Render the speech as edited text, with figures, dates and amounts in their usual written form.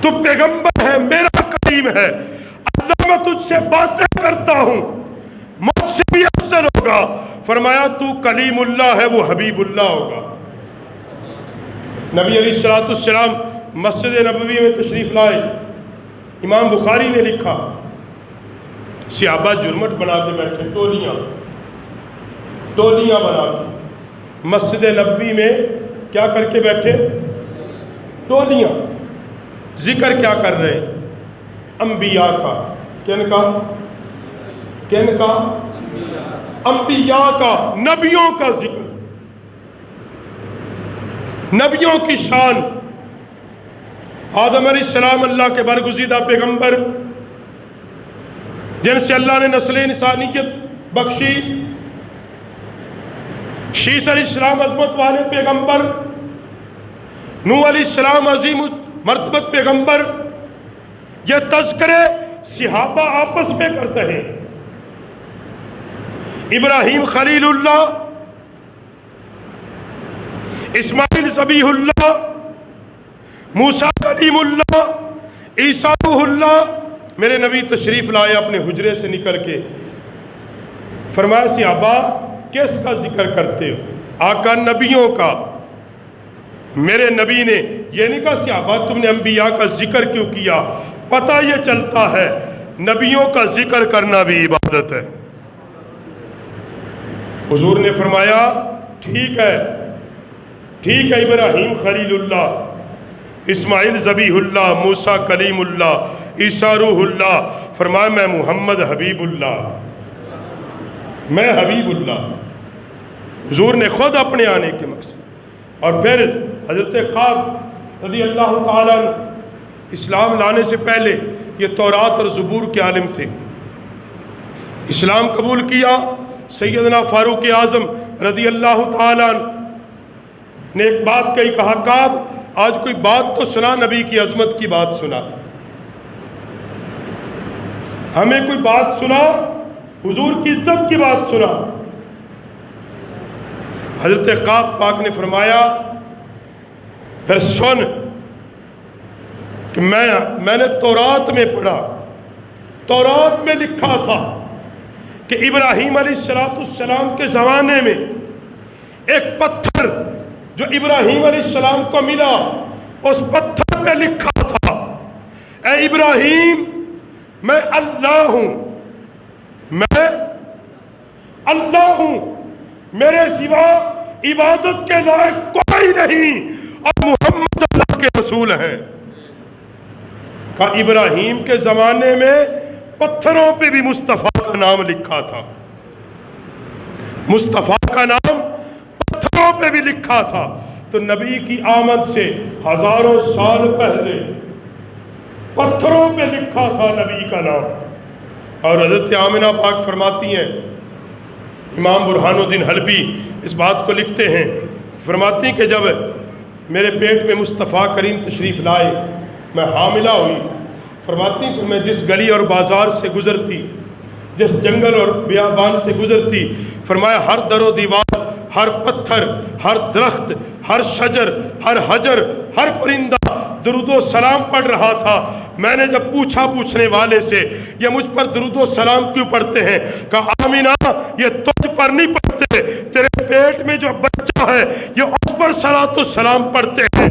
تو پیغمبر ہے، میرا کلیم ہے، اللہ میں تجھ سے باتیں کرتا ہوں، مجھ سے بھی افضل ہوگا۔ فرمایا تو کلیم اللہ ہے، وہ حبیب اللہ ہوگا۔ نبی علیہ الصلوۃ والسلام مسجد نبوی میں تشریف لائے، امام بخاری نے لکھا صحابہ جرمٹ بنا کے بیٹھے، ٹولیاں بنا کے مسجد نبوی میں کیا کر کے بیٹھے؟ ٹولیاں۔ ذکر کیا کر رہے ہیں؟ انبیاء کا۔ کن کا؟ انبیاء کا، نبیوں کا ذکر، نبیوں کی شان۔ آدم علیہ السلام اللہ کے برگزیدہ پیغمبر، جن سے اللہ نے نسل انسانیت بخشی۔ شیس علیہ السلام عظمت والے پیغمبر، نوح علیہ السلام عظیم مرتبت پیغمبر۔ یہ تذکرے صحابہ آپس میں کرتے ہیں۔ ابراہیم خلیل اللہ، اسماعیل ذبیح اللہ، موسیٰ کلیم اللہ، عیسیٰ روح اللہ۔ میرے نبی تشریف لائے اپنے حجرے سے نکل کے، فرمایا صحابہ کس کا ذکر کرتے ہو؟ آقا نبیوں کا۔ میرے نبی نے یہ نہیں کہا صحابہ تم نے انبیاء کا ذکر کیوں کیا؟ پتہ یہ چلتا ہے نبیوں کا ذکر کرنا بھی عبادت ہے۔ حضور نے فرمایا ٹھیک ہے ابراہیم خلیل اللہ، اسماعیل ذبیح اللہ، موسیٰ کلیم اللہ، عیسیٰ روح اللہ۔ فرمایا میں محمد حبیب اللہ، میں حبیب اللہ۔ حضور نے خود اپنے آنے کے مقصد۔ اور پھر حضرت قعب رضی اللہ تعالیٰ اسلام لانے سے پہلے یہ تورات اور زبور کے عالم تھے۔ اسلام قبول کیا، سیدنا فاروق اعظم رضی اللہ تعالیٰ نے ایک بات کہی، کہا قعب آج کوئی بات تو سنا، نبی کی عظمت کی بات سنا، ہمیں کوئی بات سنا، حضور کی عزت کی بات سنا۔ حضرت قعب پاک نے فرمایا پھر سن کہ میں نے تورات میں پڑھا، تورات میں لکھا تھا کہ ابراہیم علیہ السلام کے زمانے میں ایک پتھر جو ابراہیم علیہ السلام کو ملا، اس پتھر پہ لکھا تھا اے ابراہیم میں اللہ ہوں، میں اللہ ہوں، میرے سوا عبادت کے لائق کوئی نہیں، اور محمد اللہ کے رسول ہیں۔ کہ ابراہیم کے زمانے میں پتھروں پہ بھی مصطفیٰ کا نام لکھا تھا، مصطفیٰ کا نام پتھروں پہ بھی لکھا تھا۔ تو نبی کی آمد سے ہزاروں سال پہلے پتھروں پہ لکھا تھا نبی کا نام۔ اور حضرت آمنہ پاک فرماتی ہیں، امام برہان الدین حلبی اس بات کو لکھتے ہیں، فرماتی ہیں کہ جب میرے پیٹ میں مصطفیٰ کریم تشریف لائے، میں حاملہ ہوئی، فرماتی ہیں کہ میں جس گلی اور بازار سے گزرتی، جس جنگل اور بیابان سے گزرتی، فرمایا ہر در و دیوار، ہر پتھر، ہر درخت، ہر شجر، ہر حجر، ہر پرندہ درود و سلام پڑھ رہا تھا۔ میں نے جب پوچھا پوچھنے والے سے یہ مجھ پر درود و سلام کیوں پڑھتے ہیں؟ کہا آمینہ یہ تجھ پر نہیں پڑھتے، تیرے پیٹ میں جو بچہ ہے یہ اس پر صلاۃ و سلام پڑھتے ہیں۔